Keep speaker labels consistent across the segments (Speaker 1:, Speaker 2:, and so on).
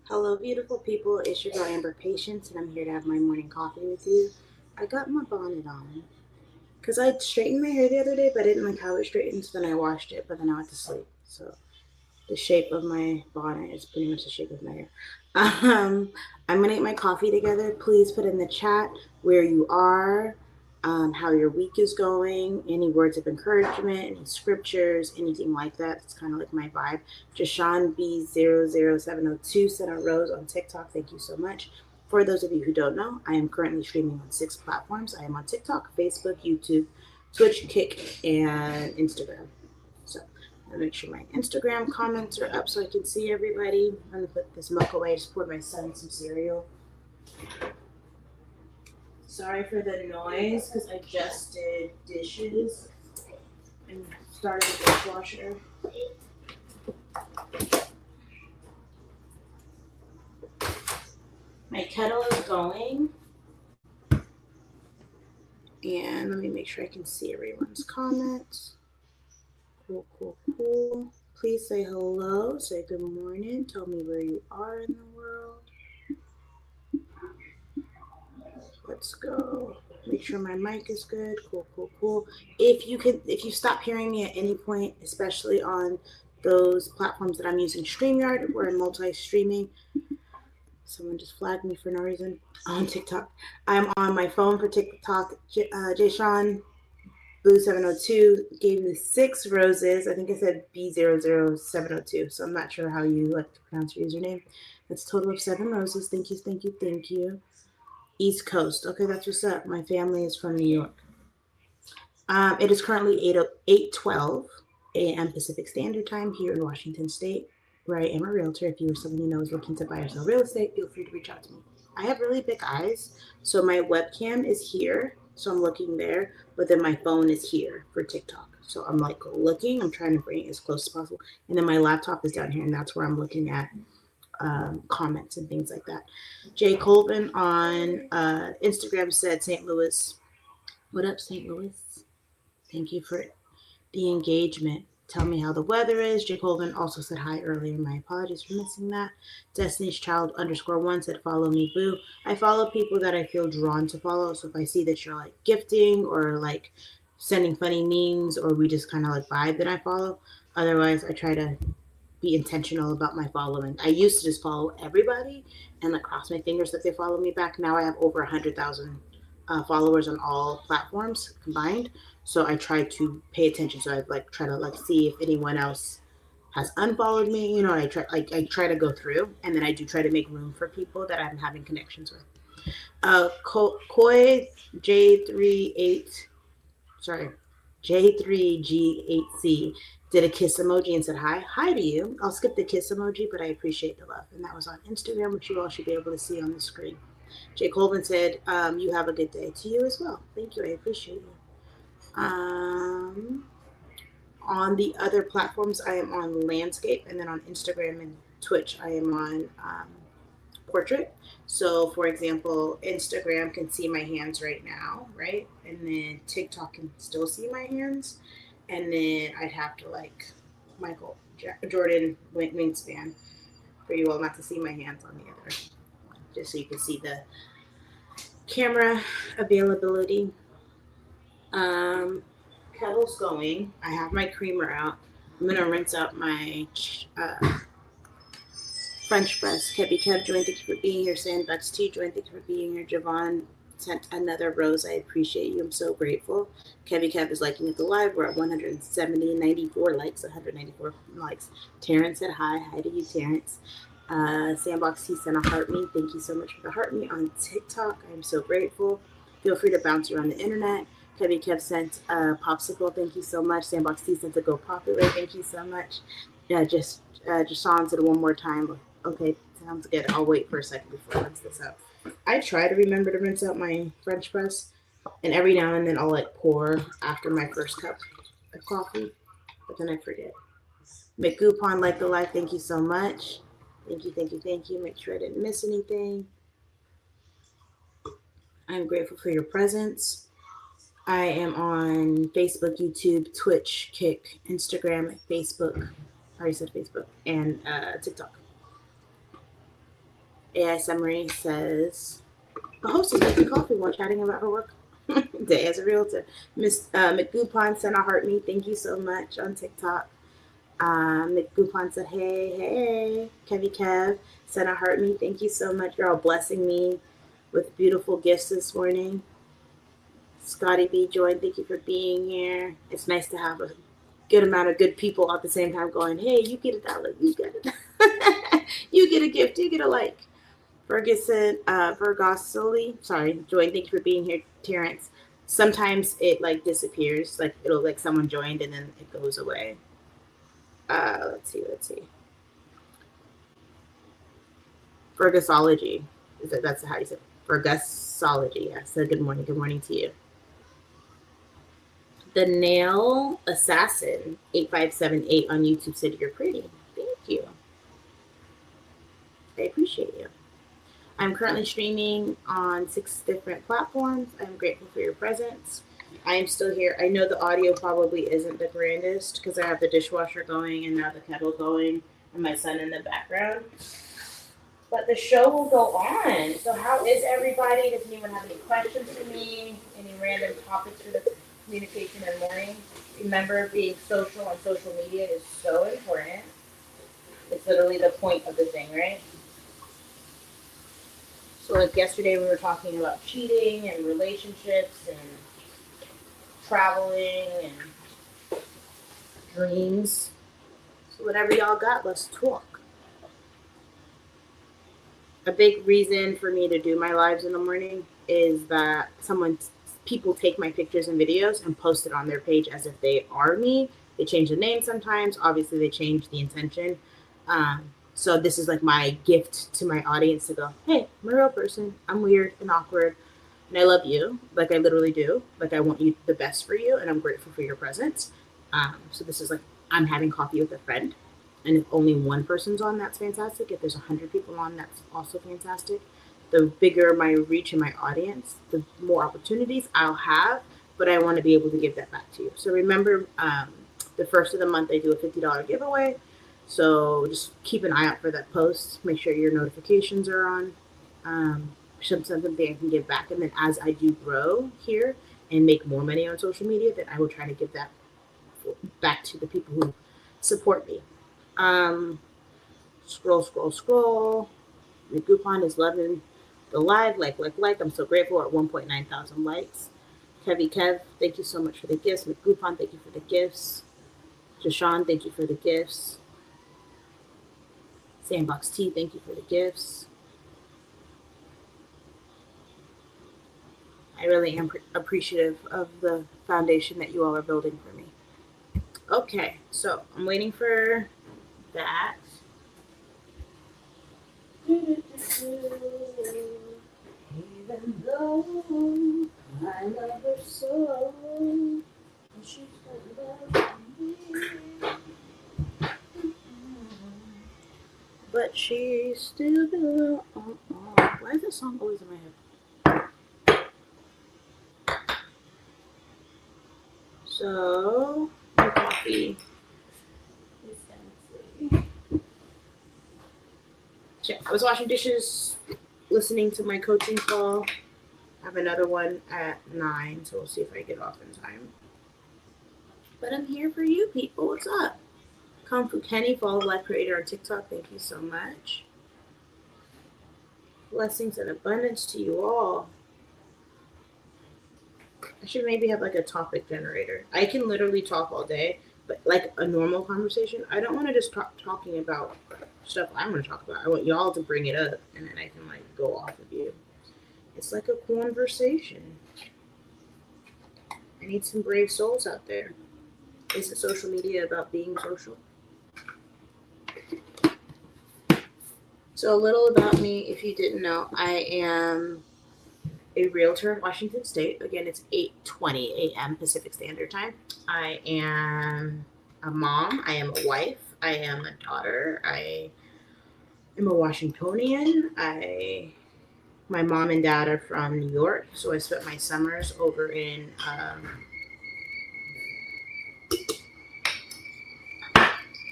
Speaker 1: Hello, beautiful people. It's your girl Amber Patience, and I'm here to have my morning coffee with you. I got my bonnet on because I straightened my hair the other day, but I didn't like how it straightened, so then I washed it, but then I went to sleep. So the shape of my bonnet is pretty much the shape of my hair. Um, I'm gonna eat my coffee together. Please put in the chat where you are, how your week is going, any words of encouragement, any scriptures, anything like that. It's kind of like my vibe. Jashawn B00702 sent a rose on TikTok. Thank you so much. For those of you who don't know, I am currently streaming on 6 platforms. I am on TikTok, Facebook, YouTube, Twitch, Kick, and Instagram. So I'll make sure my Instagram comments are up so I can see everybody. I'm gonna put this milk away. I just poured my son some cereal. Sorry for the noise because I just did dishes and started the dishwasher. My kettle is going. And let me make sure I can see everyone's comments. Cool, cool, cool. Please say hello, say good morning, tell me where you are in the world. Let's go. Make sure my mic is good. Cool, cool, cool. If you stop hearing me at any point, especially on those platforms that I'm using, StreamYard, where I'm multi-streaming. Someone just flagged me for no reason on TikTok. I'm on my phone for TikTok. Jayshawn Boo702 gave me 6 roses. I think I said B00702, so I'm not sure how you like to pronounce your username. That's a total of 7 roses. Thank you, thank you, thank you. East Coast. Okay, that's what's up. My family is from New York. It is currently 8:12 a.m. Pacific Standard Time here in Washington State, where I am a realtor. If you or someone you know is looking to buy or sell real estate, feel free to reach out to me. I have really big eyes, so my webcam is here, so I'm looking there, but then my phone is here for TikTok. So I'm like looking, I'm trying to bring it as close as possible, and then my laptop is down here, and that's where I'm looking at comments and things like that. Jay Colvin on Instagram said St. Louis. What up, St. Louis? Thank you for the engagement. Tell me how the weather is. Jay Colvin also said hi earlier. My apologies for missing that. Destiny's Child _1 said follow me, boo. I follow people that I feel drawn to follow. So if I see that you're like gifting or like sending funny memes or we just kind of like vibe, then I follow. Otherwise, I try to be intentional about my following. I used to just follow everybody and like cross my fingers that they follow me back. Now I have over 100,000 followers on all platforms combined. So I try to pay attention. So I like try to like see if anyone else has unfollowed me. You know, I try to go through, and then I do try to make room for people that I'm having connections with. Koi J38 sorry, J3G8C did a kiss emoji and said hi. Hi to you. I'll skip the kiss emoji, but I appreciate the love. And that was on Instagram, which you all should be able to see on the screen. Jay Colvin said, you have a good day to you as well. Thank you. I appreciate you. On the other platforms, I am on landscape, and then on Instagram and Twitch, I am on portrait. So, for example, Instagram can see my hands right now, right? And then TikTok can still see my hands. And then I'd have to like Michael Jordan wingspan for you all not to see my hands on the other, just so you can see the camera availability. Um, Kettle's going. I have my creamer out. I'm gonna rinse out my French press. Kebby Kev joined. Thank you for being here. Sandbucks T joined. Thank you for being here. Javon sent another rose. I appreciate you. I'm so grateful. Kebby Kev is liking it the live. We're at 170, 94 likes, 194 likes. Terrence said hi. Hi to you, Terrence. Sandbox T sent a heart me. Thank you so much for the heart me on TikTok. I'm so grateful. Feel free to bounce around the internet. Kebby Kev sent a popsicle. Thank you so much. Sandbox T sent a go popular. Thank you so much. Yeah, just Sean said it one more time. Okay, sounds good. I'll wait for a second before I rinse this out. I try to remember to rinse out my French press, and every now and then I'll like pour after my first cup of coffee, but then I forget. McGoupon, like the life, thank you so much. Thank you, thank you, thank you. Make sure I didn't miss anything. I'm grateful for your presence. I am on Facebook, YouTube, Twitch, Kick, Instagram, Facebook. I already said Facebook, and TikTok. AI Summary says, a host is making coffee while chatting about her work day as a realtor. Miss McGoupon sent a heart me. Thank you so much on TikTok. McGoupon said, hey. Kevy Kev sent a heart me. Thank you so much. You're all blessing me with beautiful gifts this morning. Scotty B. joined. Thank you for being here. It's nice to have a good amount of good people at the same time going, hey, you get $1, you get it. You get a gift, you get a like. Ferguson, Vergosoli, sorry, Joy, thank you for being here, Terrence. Sometimes it like disappears, like it'll like someone joined and then it goes away. Let's see. Fergusology, that's how you say it? Fergusology, yeah. So good morning to you. The Nail Assassin 8578 on YouTube said you're pretty. Thank you. I appreciate you. I'm currently streaming on 6 different platforms. I'm grateful for your presence. I am still here. I know the audio probably isn't the grandest because I have the dishwasher going and now the kettle going and my son in the background. But the show will go on. So how is everybody? Does anyone have any questions for me? Any random topics for the communication in the morning? Remember, being social on social media is so important. It's literally the point of the thing, right? So like yesterday we were talking about cheating and relationships and traveling and dreams. So whatever y'all got, let's talk. A big reason for me to do my lives in the morning is that people take my pictures and videos and post it on their page as if they are me. They change the name sometimes. Obviously, they change the intention. So this is like my gift to my audience to go, hey, I'm a real person. I'm weird and awkward. And I love you. Like I literally do. Like I want you the best for you. And I'm grateful for your presence. So this is like, I'm having coffee with a friend. And if only one person's on, that's fantastic. If there's 100 people on, that's also fantastic. The bigger my reach and my audience, the more opportunities I'll have. But I want to be able to give that back to you. So remember, the first of the month, I do a $50 giveaway. So just keep an eye out for that post. Make sure your notifications are on. Something I can give back. And then as I do grow here and make more money on social media, then I will try to give that back to the people who support me. Scroll. The Groupon is loving the live. Like. I'm so grateful at 1.9 thousand likes. Kevy Kev, thank you so much for the gifts. McGoupon, thank you for the gifts. Jashawn, thank you for the gifts. Sandbox T, thank you for the gifts. I really am appreciative of the foundation that you all are building for me. Okay, so I'm waiting for that. Even though I love her so, she's but she still belongs. Why is this song always in my head? So, my coffee is empty. I was washing dishes, listening to my coaching call. I have another one at 9, so we'll see if I get off in time. But I'm here for you people. What's up? Kung Fu Kenny, follow Life Creator on TikTok. Thank you so much. Blessings and abundance to you all. I should maybe have like a topic generator. I can literally talk all day, but like a normal conversation, I don't want to just talking about stuff I want to talk about. I want y'all to bring it up, and then I can like go off of you. It's like a conversation. I need some brave souls out there. Isn't social media about being social? So a little about me, if you didn't know, I am a realtor in Washington State. Again, it's 8:20 a.m. Pacific Standard Time. I am a mom. I am a wife. I am a daughter. I am a Washingtonian. My mom and dad are from New York, so I spent my summers over in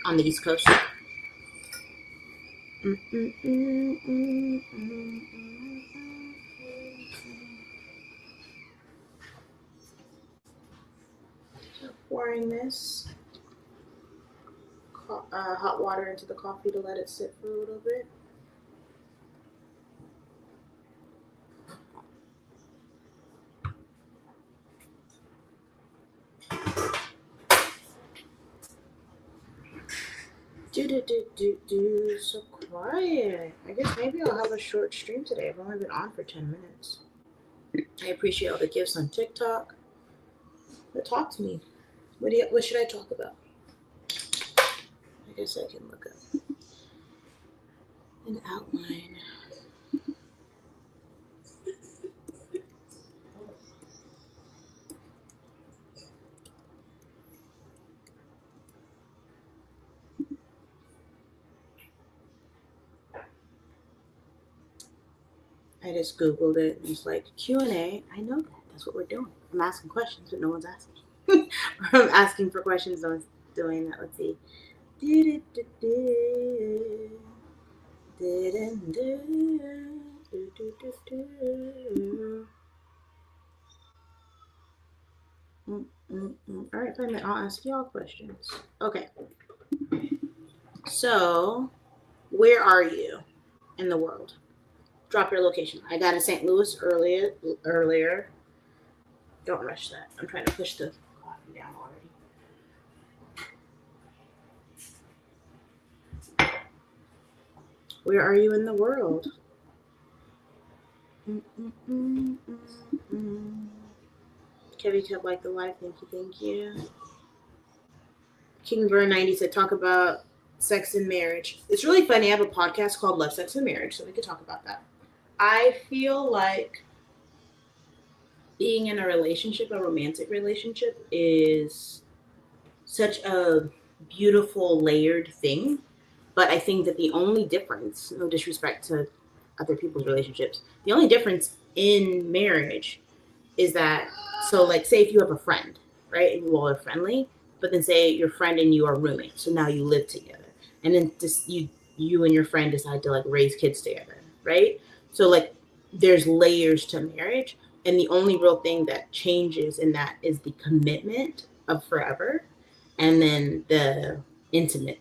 Speaker 1: on the East Coast. Pouring this hot water into the coffee to let it sit for a little bit. So quiet. I guess maybe I'll have a short stream today. I've only been on for 10 minutes. I appreciate all the gifts on TikTok. But talk to me. What should I talk about? I guess I can look up an outline. I just Googled it and it's like Q&A. I know that. That's what we're doing. I'm asking questions, but no one's asking. I'm asking for questions, no one's doing that. Let's see. All right, fine. I'll ask y'all questions. Okay. So, where are you in the world? Drop your location. I got in St. Louis earlier. Don't rush that. I'm trying to push the coffee down already. Where are you in the world? Kevy kept like the live. Thank you. King Burn 90 said talk about sex and marriage. It's really funny. I have a podcast called Love, Sex, and Marriage, so we could talk about that. I feel like being in a relationship, a romantic relationship, is such a beautiful, layered thing. But I think that the only difference, no disrespect to other people's relationships, the only difference in marriage is that, so like say if you have a friend, right, and you all are friendly, but then say your friend and you are roommates, so now you live together, and then just you and your friend decide to like raise kids together, right? So like there's layers to marriage, and the only real thing that changes in that is the commitment of forever, and then the intimate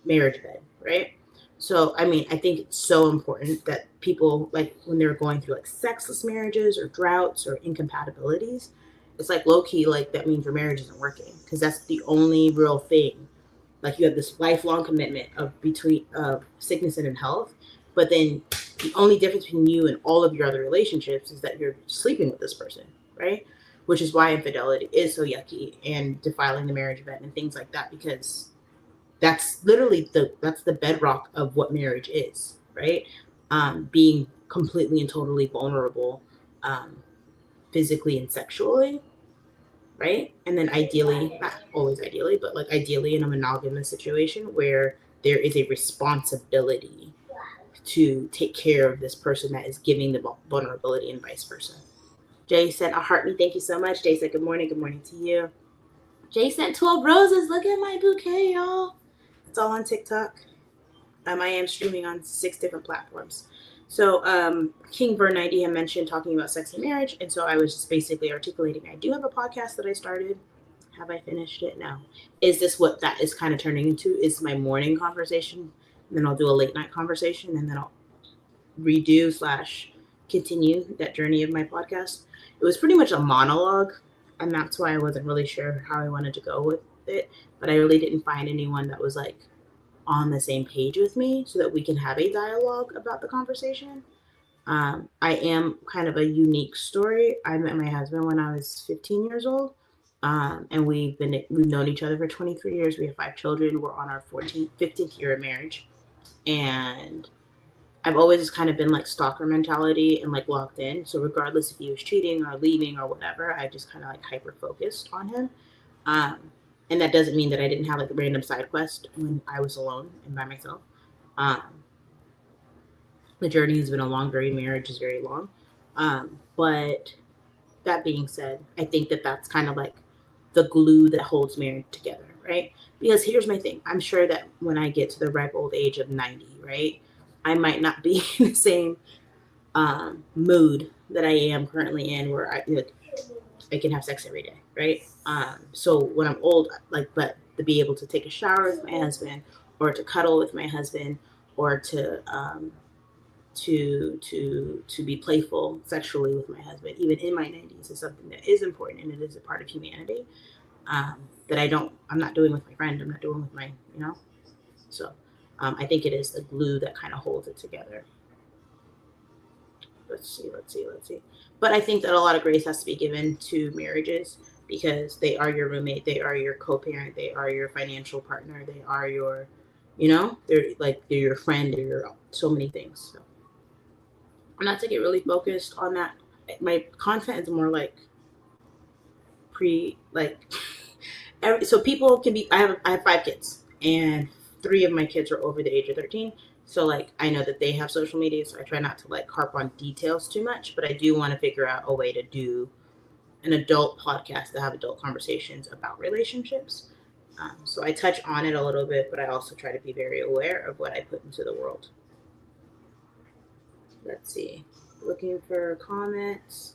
Speaker 1: marriage bed, right? So I mean, I think it's so important that people, like when they're going through like sexless marriages or droughts or incompatibilities, it's like low key, like that means your marriage isn't working, because that's the only real thing. Like you have this lifelong commitment of between sickness and in health, but then the only difference between you and all of your other relationships is that you're sleeping with this person, right? Which is why infidelity is so yucky and defiling the marriage bed and things like that, because that's literally that's the bedrock of what marriage is, right? Being completely and totally vulnerable, physically and sexually, right? And then ideally, not always ideally, but like ideally in a monogamous situation where there is a responsibility to take care of this person that is giving the vulnerability and vice versa. Jay sent a heart me. Thank you so much. Jay said good morning. Good morning to you. Jay sent 12 roses. Look at my bouquet, y'all. It's all on TikTok. I am streaming on 6 different platforms. So King Burn 90 had mentioned talking about sex and marriage, and so I was just basically articulating I do have a podcast that I started. Have I finished it? No. Is this what that is kind of turning into? Is my morning conversation, and then I'll do a late night conversation, and then I'll redo / continue that journey of my podcast. It was pretty much a monologue, and that's why I wasn't really sure how I wanted to go with it, but I really didn't find anyone that was like on the same page with me so that we can have a dialogue about the conversation. I am kind of a unique story. I met my husband when I was 15 years old, and we've known each other for 23 years. We have 5 children. We're on our 15th year of marriage, and I've always just kind of been like stalker mentality and like locked in. So regardless if he was cheating or leaving or whatever, I just kind of like hyper focused on him. And that doesn't mean that I didn't have like a random side quest when I was alone and by myself. The journey has been a long journey. Marriage is very long. But that being said, I think that that's kind of like the glue that holds marriage together, right? Because here's my thing. I'm sure that when I get to the ripe old age of 90, right, I might not be in the same mood that I am currently in, where I can have sex every day, right? So when I'm old, like, but to be able to take a shower with my husband, or to cuddle with my husband, or to be playful sexually with my husband, even in my 90s, is something that is important, and it is a part of humanity that I'm not doing with my friend. I'm not doing with my, So I think it is the glue that kind of holds it together. Let's see. But I think that a lot of grace has to be given to marriages, because they are your roommate, they are your co-parent, they are your financial partner, they are your, they're your friend, they're your so many things. So not to get really focused on that. My content is more like so people can be. I have 5 kids, and 3 of my kids are over the age of 13. So like I know that they have social media, so I try not to like harp on details too much. But I do want to figure out a way to do an adult podcast to have adult conversations about relationships. So I touch on it a little bit, but I also try to be very aware of what I put into the world. Let's see. Looking for comments.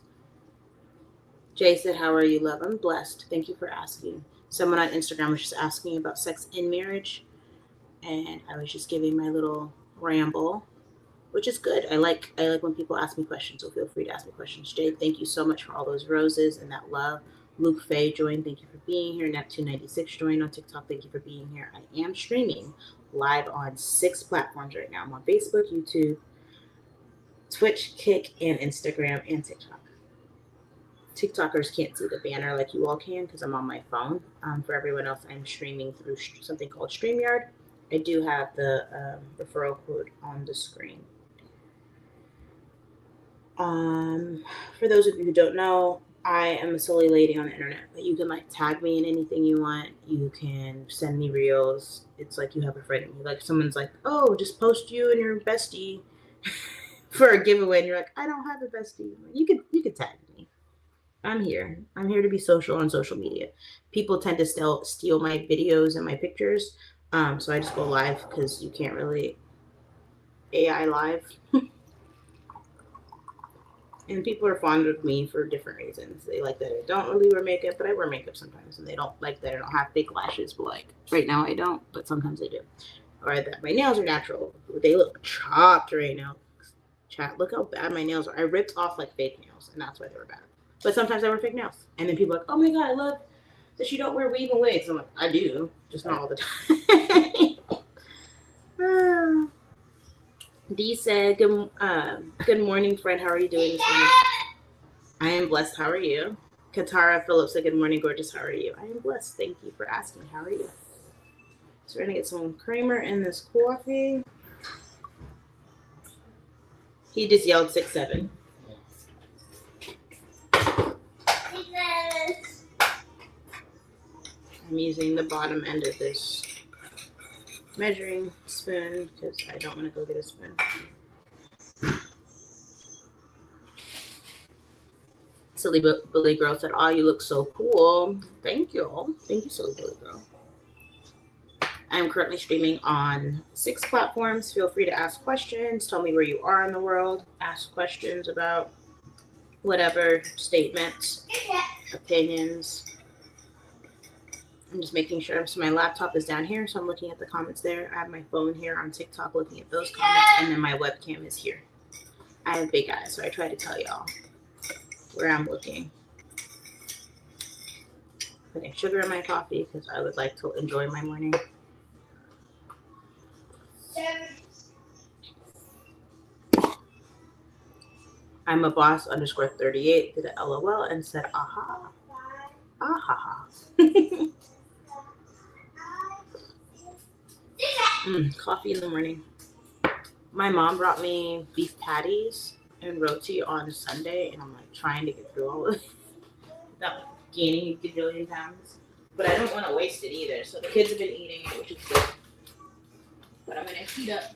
Speaker 1: Jay said, "How are you, love? I'm blessed. Thank you for asking." Someone on Instagram was just asking about sex in marriage, and I was just giving my little ramble, which is good. I like when people ask me questions, so feel free to ask me questions. Jay, thank you so much for all those roses and that love. Luke Faye joined. Thank you for being here. Nap296 joined on TikTok. Thank you for being here. I am streaming live on 6 platforms right now. I'm on Facebook, YouTube, Twitch, Kick, and Instagram, and TikTok. TikTokers can't see the banner like you all can because I'm on my phone. For everyone else, I'm streaming through something called StreamYard. I do have the referral code on the screen. For those of you who don't know, I am a silly lady on the internet, but you can like tag me in anything you want. You can send me reels. It's like you have a friend. Like someone's like, "Oh, just post you and your bestie for a giveaway," and you're like, "I don't have a bestie." You could tag me. I'm here to be social on social media. People tend to steal my videos and my pictures, so I just go live because you can't really AI live. And people are fond of me for different reasons. They like that I don't really wear makeup, but I wear makeup sometimes, and they don't like that I don't have fake lashes. But like right now, I don't, but sometimes I do. Or that my nails are natural. They look chopped right now. Chat, look how bad my nails are. I ripped off like fake nails, and that's why they were bad. But sometimes I wear fake nails. And then people are like, "Oh my God, I love that you don't wear weave and wigs." I'm like, I do, just not all the time. Dee said, good morning, friend. How are you doing this morning? I am blessed. How are you? Katara Phillips said, "Good morning, gorgeous. How are you?" I am blessed. Thank you for asking. How are you? So we're going to get some creamer in this coffee. He just yelled 6'7". I'm using the bottom end of this measuring spoon because I don't want to go get a spoon. Silly Billy Girl said, "Oh, you look so cool." Thank you. Thank you, Silly Billy Girl. I'm currently streaming on 6 platforms. Feel free to ask questions. Tell me where you are in the world. Ask questions about whatever, statements, opinions. I'm just making sure. So my laptop is down here, so I'm looking at the comments there. I have my phone here on TikTok looking at those comments, and then my webcam is here. I have big eyes, so I try to tell y'all where I'm looking. Putting sugar in my coffee because I would like to enjoy my morning. I'm a boss _38 did a LOL and said, "Aha. Aha." Coffee in the morning. My mom brought me beef patties and roti on Sunday, and I'm like trying to get through all of it without gaining a gajillion pounds. But I don't want to waste it either. So the kids have been eating it, which is good. But I'm going to heat up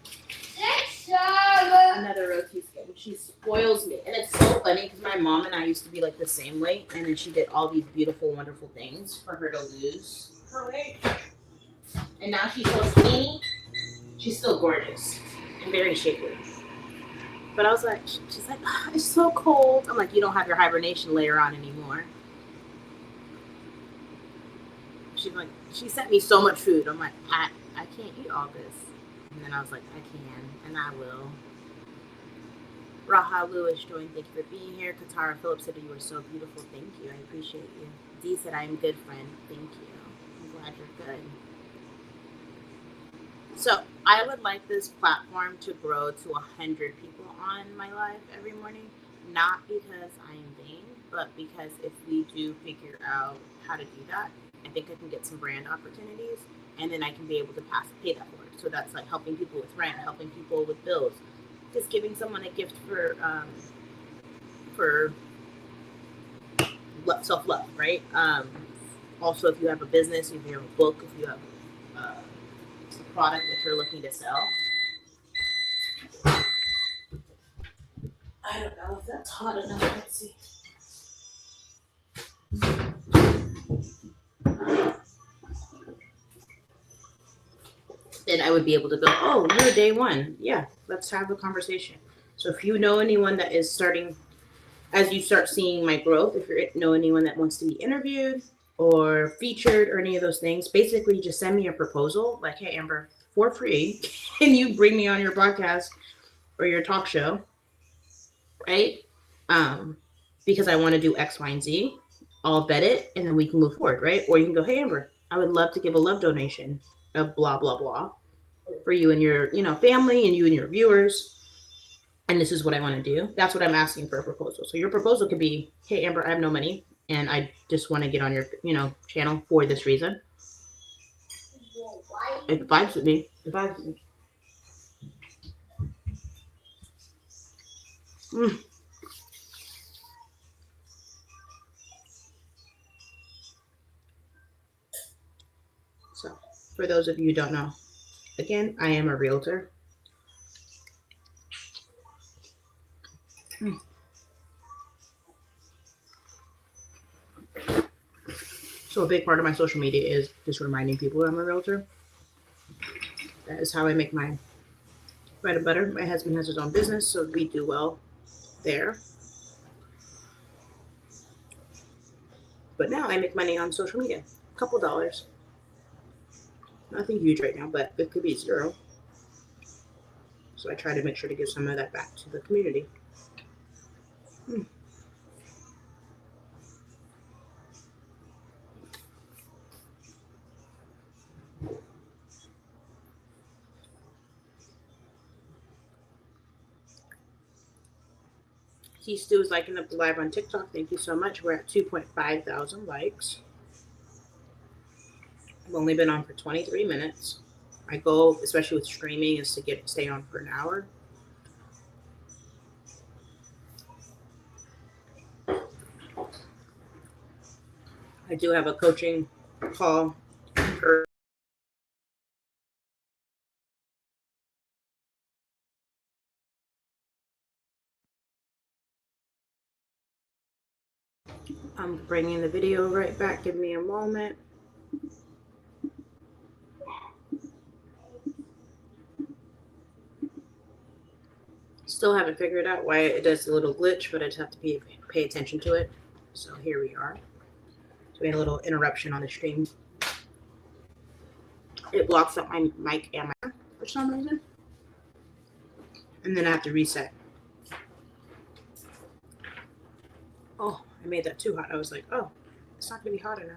Speaker 1: another roti skin. She spoils me. And it's so funny because my mom and I used to be like the same weight, and then she did all these beautiful, wonderful things for her to lose her weight. And now she's so skinny. She's still gorgeous. I'm very shaky. But I was like, she's like, oh, it's so cold. I'm like, you don't have your hibernation layer on anymore. She's like, she sent me so much food. I'm like, I can't eat all this. And then I was like, I can, and I will. Raha Lewis joined. Thank you for being here. Katara Phillips said you were so beautiful. Thank you. I appreciate you. Dee said, I am good, friend. Thank you. I'm glad you're good. So I would like this platform to grow to 100 people on my live every morning. Not because I am vain, but because if we do figure out how to do that, I think I can get some brand opportunities, and then I can be able to pay that forward. So that's like helping people with rent, helping people with bills, just giving someone a gift for self-love, right? Also, if you have a business, if you have a book, if you have a product that you're looking to sell. I don't know if that's hot enough. Let's see. Then I would be able to go, oh, you're day one. Yeah, let's have a conversation. So if you know anyone that is starting, as you start seeing my growth, if you know anyone that wants to be interviewed or featured or any of those things, basically just send me a proposal like, hey, Amber, for free, can you bring me on your podcast or your talk show, right? Because I want to do X, Y, and Z. I'll vet it, and then we can move forward, right? Or you can go, hey, Amber, I would love to give a love donation of blah, blah, blah for you and your, family and you and your viewers. And this is what I want to do. That's what I'm asking for a proposal. So your proposal could be, hey, Amber, I have no money, and I just want to get on your, channel for this reason. It vibes with me. It vibes with me. So, for those of you who don't know, again, I am a realtor. So a big part of my social media is just reminding people I'm a realtor. That is how I make my bread and butter. My husband has his own business, so we do well there. But now I make money on social media. A couple dollars. Nothing huge right now, but it could be zero. So I try to make sure to give some of that back to the community. T Stu is liking up the live on TikTok. Thank you so much. We're at 2.5 thousand likes. I've only been on for 23 minutes. My goal, especially with streaming, is to stay on for an hour. I do have a coaching call. I'm bringing the video right back. Give me a moment. Still haven't figured out why it does a little glitch, but I just have to pay attention to it. So here we are. So we had a little interruption on the stream. It blocks up my mic and my for some reason. And then I have to reset. Oh, I made that too hot. I was like, oh, it's not going to be hot enough.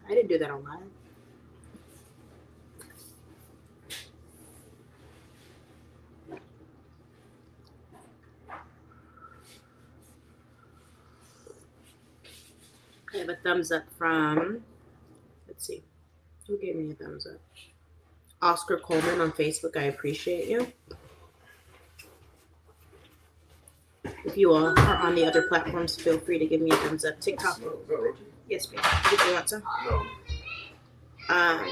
Speaker 1: I didn't do that on live. I have a thumbs up from, let's see, who gave me a thumbs up? Oscar Coleman on Facebook. I appreciate you. If you all are on the other platforms, feel free to give me a thumbs up. TikTok. Yes, babe. Did you want some? No.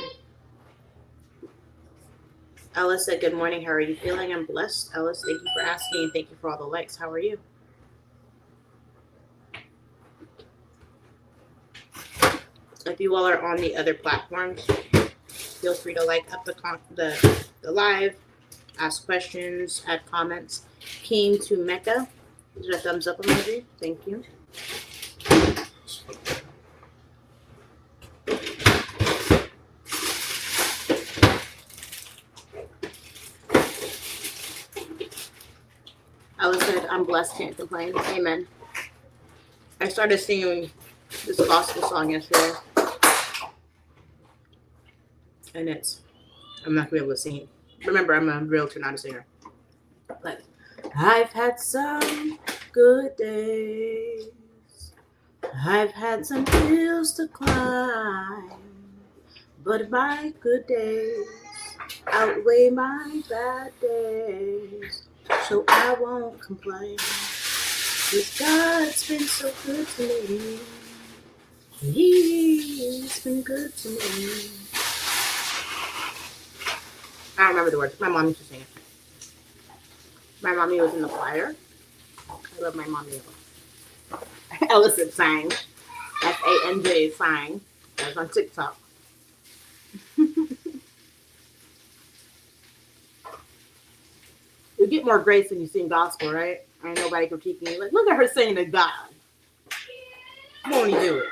Speaker 1: Ellis said, good morning. How are you feeling? I'm blessed. Ellis, thank you for asking, and thank you for all the likes. How are you? If you all are on the other platforms, Feel free to like up the live, ask questions, add comments. Keen to Mecca. Is there a thumbs up emoji? Thank you. Alice said, I'm blessed, can't complain. Amen. I started singing this gospel song yesterday. And I'm not going to be able to sing it. Remember, I'm a realtor, not a singer. But I've had some good days. I've had some hills to climb. But my good days outweigh my bad days. So I won't complain. 'Cause God's been so good to me. He's been good to me. I don't remember the words. My mom used to sing it. My mommy was in the choir. I love my mommy. Ellison sang. FANJ sang. That's on TikTok. You get more grace when you sing gospel, right? Ain't nobody critiquing you. Like, look at her singing to God. Won't he do it?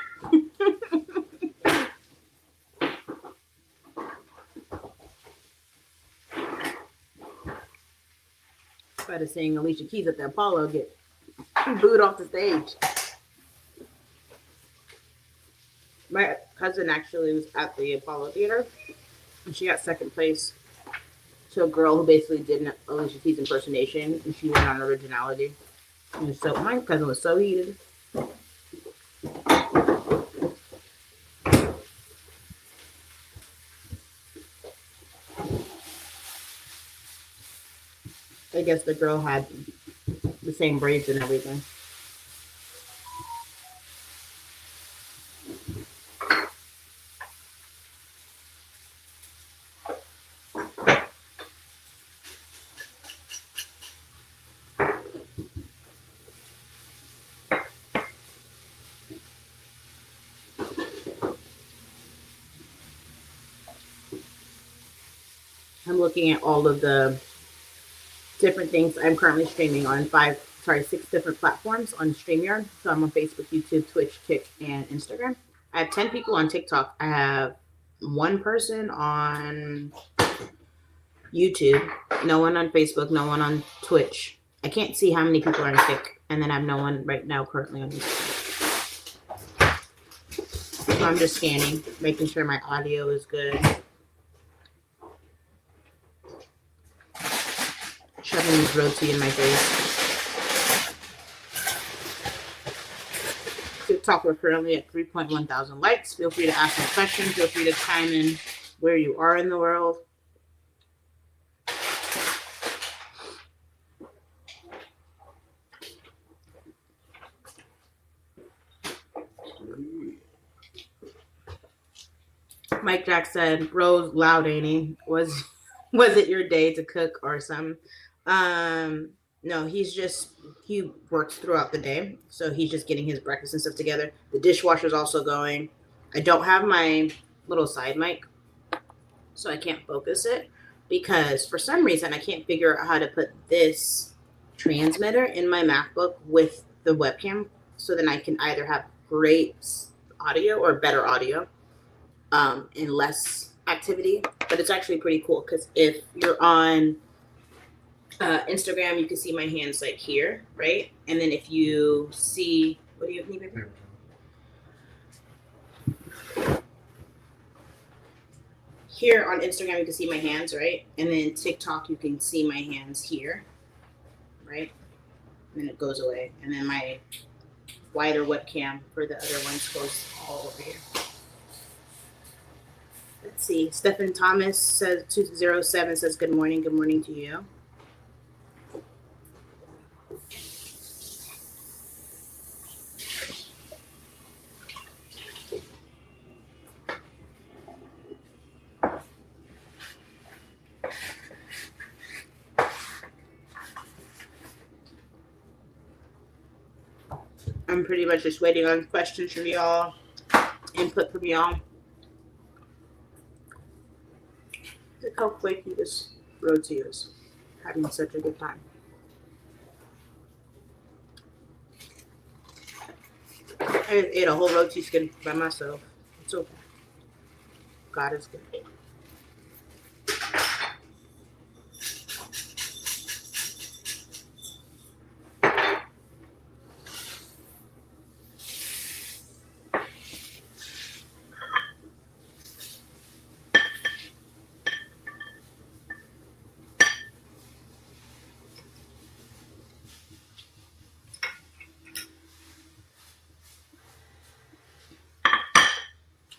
Speaker 1: Try to sing Alicia Keys at the Apollo, get booed off the stage. My cousin actually was at the Apollo Theater, and she got second place to a girl who basically did an Alicia Keys impersonation, and she went on originality. And so my cousin was so heated. I guess the girl had the same braids and everything. I'm looking at all of the different things I'm currently streaming on 6 different platforms on StreamYard. So I'm on Facebook, YouTube, Twitch, Kick, and Instagram. I have 10 people on TikTok. I have 1 person on YouTube, no one on Facebook, no one on Twitch. I can't see how many people are on Kick, and then I have no one right now currently on Instagram. So I'm just scanning, making sure my audio is good. Shoving this roti in my face. TikTok, we're currently at 3.1 thousand likes. Feel free to ask me questions. Feel free to chime in where you are in the world. Mike Jack said, Rose loud, ain't he? Was it your day to cook or something? No, he works throughout the day. So he's just getting his breakfast and stuff together. The dishwasher's also going. I don't have my little side mic, so I can't focus it because for some reason I can't figure out how to put this transmitter in my MacBook with the webcam so then I can either have great audio or better audio and less activity. But it's actually pretty cool because if you're on Instagram, you can see my hands like here, right? And then if you see, what do you need, baby? Here on Instagram, you can see my hands, right? And then TikTok, you can see my hands here, right? And then it goes away. And then my wider webcam for the other ones goes all over here. Let's see. Stephen Thomas says 207 says good morning. Good morning to you. I'm pretty much just waiting on questions from y'all, input from y'all. how flaky this roti is. Having such a good time. I ate a whole roti skin by myself. It's okay. God is good.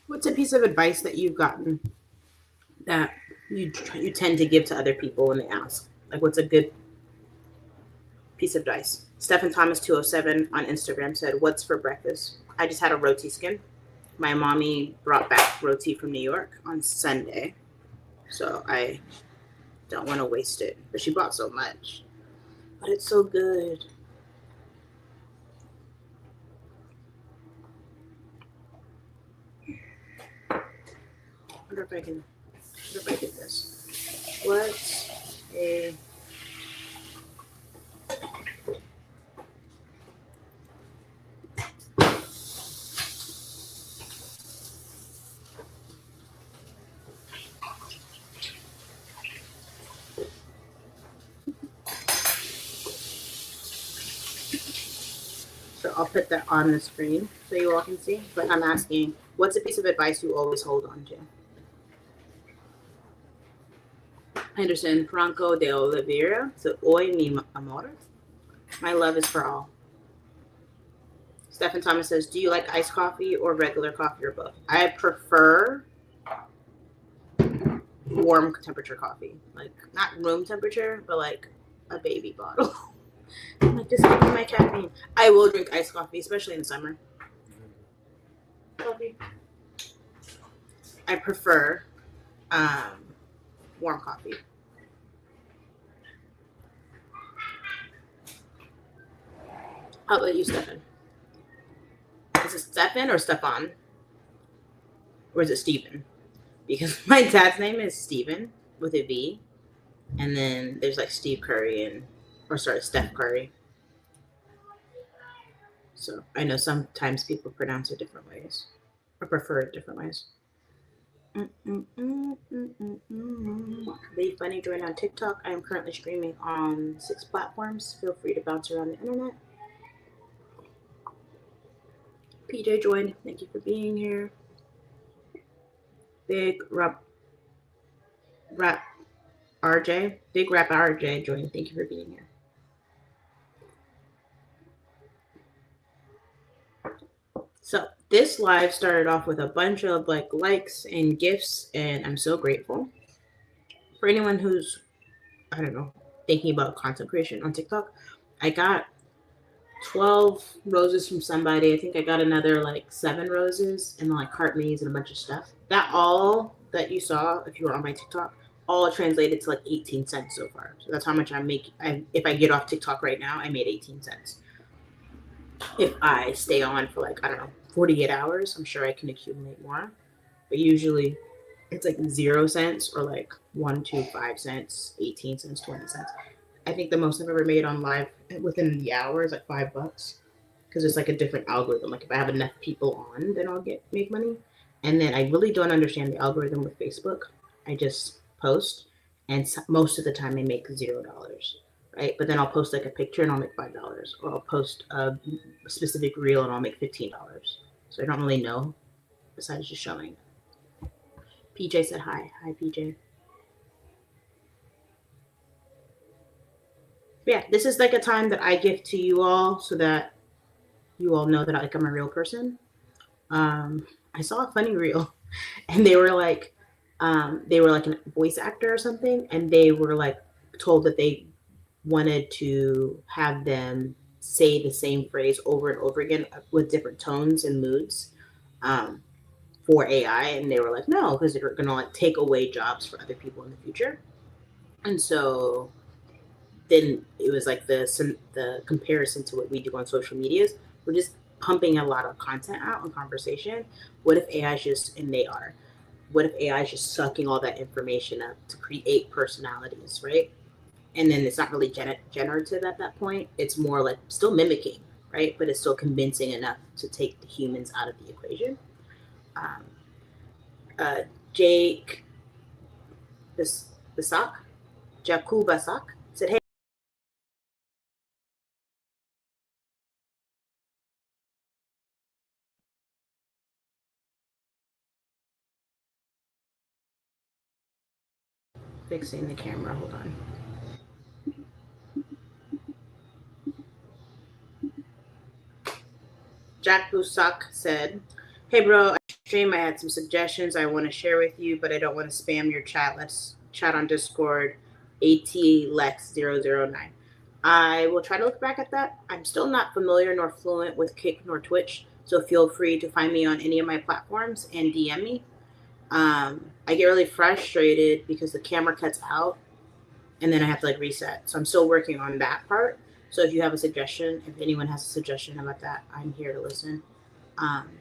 Speaker 1: What's a piece of advice that you've gotten that you tend to give to other people when they ask? Like, what's a good piece of advice? Stephen Thomas 207 on Instagram said, "What's for breakfast?" I just had a roti skin. My mommy brought back roti from New York on Sunday, so I don't want to waste it. But she bought so much, but it's so good. I wonder if I can this. What's a So I'll put that on the screen so you all can see. But I'm asking, what's a piece of advice you always hold on to? Henderson Franco de Oliveira. So, hoy mi amor. My love is for all. Stephen Thomas says, do you like iced coffee or regular coffee or both? I prefer warm temperature coffee. Like, not room temperature, but like a baby bottle. Like, just give me my caffeine. I will drink iced coffee, especially in the summer. Coffee. I prefer warm coffee. How about you, Stefan? Is it Stefan or Stefan? Or is it Steven? Because my dad's name is Steven with a V. And then there's like Steve Curry Steph Curry. So I know sometimes people pronounce it different ways or prefer it different ways. Be funny, join on TikTok. I am currently streaming on 6 platforms. Feel free to bounce around the internet. PJ joined. Thank you for being here. Big Rap RJ joined. Thank you for being here. So this live started off with a bunch of likes and gifts, and I'm so grateful. For anyone who's, thinking about content creation on TikTok, I got 12 roses from somebody. I think I got another 7 roses and heart me's and a bunch of stuff. That all that you saw, if you were on my TikTok, all translated to 18 cents so far. So that's how much I make. If I get off TikTok right now, I made 18 cents. If I stay on for 48 hours, I'm sure I can accumulate more. But usually it's 0 cents or 1 to 5 cents, 18 cents, 20 cents. I think the most I've ever made on live within the hour is $5 because it's a different algorithm. If I have enough people on, then I'll make money. And then I really don't understand the algorithm with Facebook. I just post, and most of the time I make $0, right? But then I'll post a picture and I'll make $5, or I'll post a specific reel and I'll make $15. So I don't really know besides just showing. PJ said hi. Hi, PJ. Yeah, this is a time that I give to you all so that you all know that I'm a real person. I saw a funny reel, and they were a voice actor or something, and they were told that they wanted to have them say the same phrase over and over again with different tones and moods for AI, and they were no, because they're gonna take away jobs for other people in the future. And so then it was the comparison to what we do on social medias. We're just pumping a lot of content out and conversation. What if AI is just, and they are, what if AI is just sucking all that information up to create personalities, right? And then it's not really generative at that point. It's more like still mimicking, right? But it's still convincing enough to take the humans out of the equation. Um, Jake Basak, Jakub Basak said, "Hey, fixing the camera. Hold on." Jack Busak said, "Hey, bro, I stream. I had some suggestions I want to share with you, but I don't want to spam your chat. Let's chat on Discord, ATLex009. I will try to look back at that. I'm still not familiar nor fluent with Kick nor Twitch, so feel free to find me on any of my platforms and DM me. I get really frustrated because the camera cuts out and then I have to like reset. So I'm still working on that part. So if you have a suggestion, if anyone has a suggestion about that, I'm here to listen.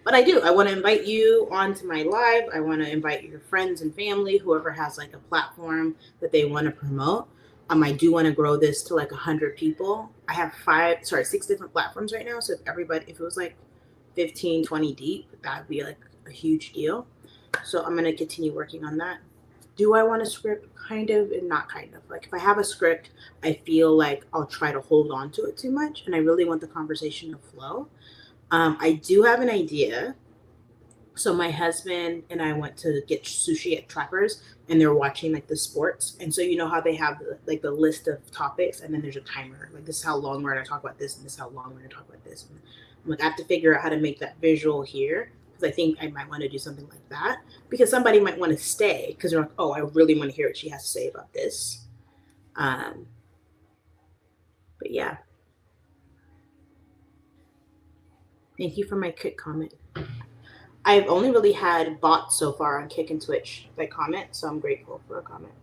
Speaker 1: But I do. I want to invite you onto my live. I want to invite your friends and family, whoever has like a platform that they want to promote. I do want to grow this to like 100 people. I have 6 different platforms right now. So if it was like 15, 20 deep, that'd be like a huge deal. So I'm going to continue working on that. Do I want a script? Kind of and not kind of. Like if I have a script, I feel like I'll try to hold on to it too much. And I really want the conversation to flow. I do have an idea. So my husband and I went to get sushi at Trappers, and they're watching like the sports. And so you know how they have like the list of topics, and then there's a timer. Like this is how long we're going to talk about this, and this is how long we're going to talk about this. And I'm like, I have to figure out how to make that visual here because I think I might want to do something like that because somebody might want to stay because they're like, oh, I really want to hear what she has to say about this. But yeah. Thank you for my Kick comment. I've only really had bots so far on Kick and Twitch that comment, so I'm grateful for a comment.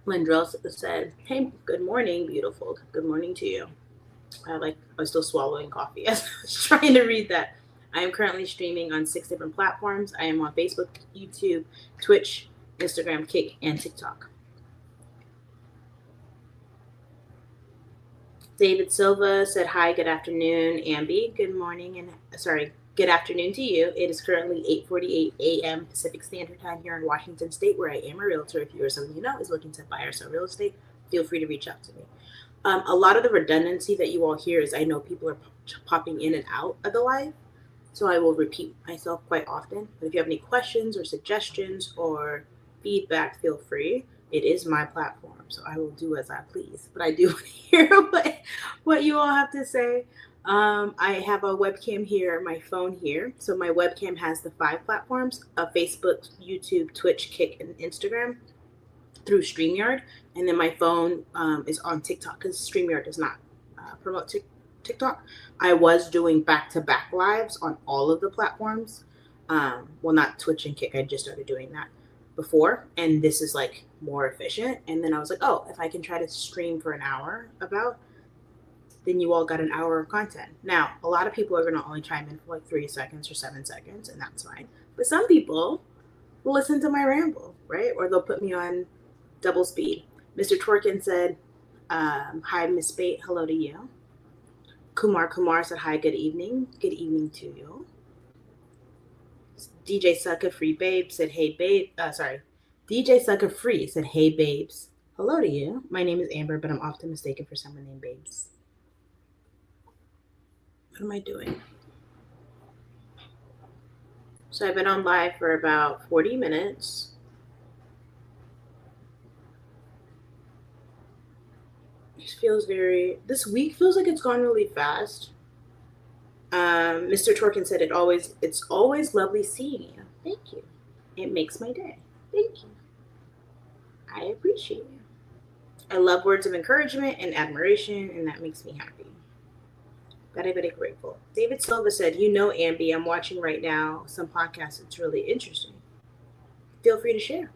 Speaker 1: Lindrell said, "Hey, good morning, beautiful. Good morning to you." I was still swallowing coffee as I was trying to read that. I am currently streaming on 6 different platforms. I am on Facebook, YouTube, Twitch, Instagram, Kick, and TikTok. David Silva said, "Hi, good afternoon, Ambi. Good morning and good afternoon to you. It is currently 8:48 a.m. Pacific Standard Time here in Washington State, where I am a realtor. If you or someone you know is looking to buy or sell real estate, feel free to reach out to me." A lot of the redundancy that you all hear is I know people are popping in and out of the live, so I will repeat myself quite often. But if you have any questions or suggestions or feedback, feel free. It is my platform, so I will do as I please. But I do hear what you all have to say. I have a webcam here, my phone here. So my webcam has the 5 platforms of Facebook, YouTube, Twitch, Kick, and Instagram through StreamYard. And then my phone is on TikTok because StreamYard does not promote TikTok. I was doing back-to-back lives on all of the platforms. Well, not Twitch and Kick. I just started doing that before, and this is like more efficient. And then I was like, oh, if I can try to stream for an hour then you all got an hour of content. Now, a lot of people are going to only chime in for like 3 seconds or 7 seconds, and that's fine. But some people will listen to my ramble, right? Or they'll put me on double speed. Mr. Twerkin said, hi, Miss Bate. Hello to you. Kumar said, hi, good evening. Good evening to you. DJ Sucker Free Babe said, hey, babe. DJ Sucker Free said, hey, babes. Hello to you. My name is Amber, but I'm often mistaken for someone named Babes. What am I doing? So I've been on live for about 40 minutes. This week feels like it's gone really fast. Mr. Twerkin said it's always lovely seeing you. Thank you. It makes my day. Thank you. I appreciate you. I love words of encouragement and admiration, and that makes me happy. Very, very grateful. David Silva said, Ambi, I'm watching right now some podcasts. It's really interesting. Feel free to share.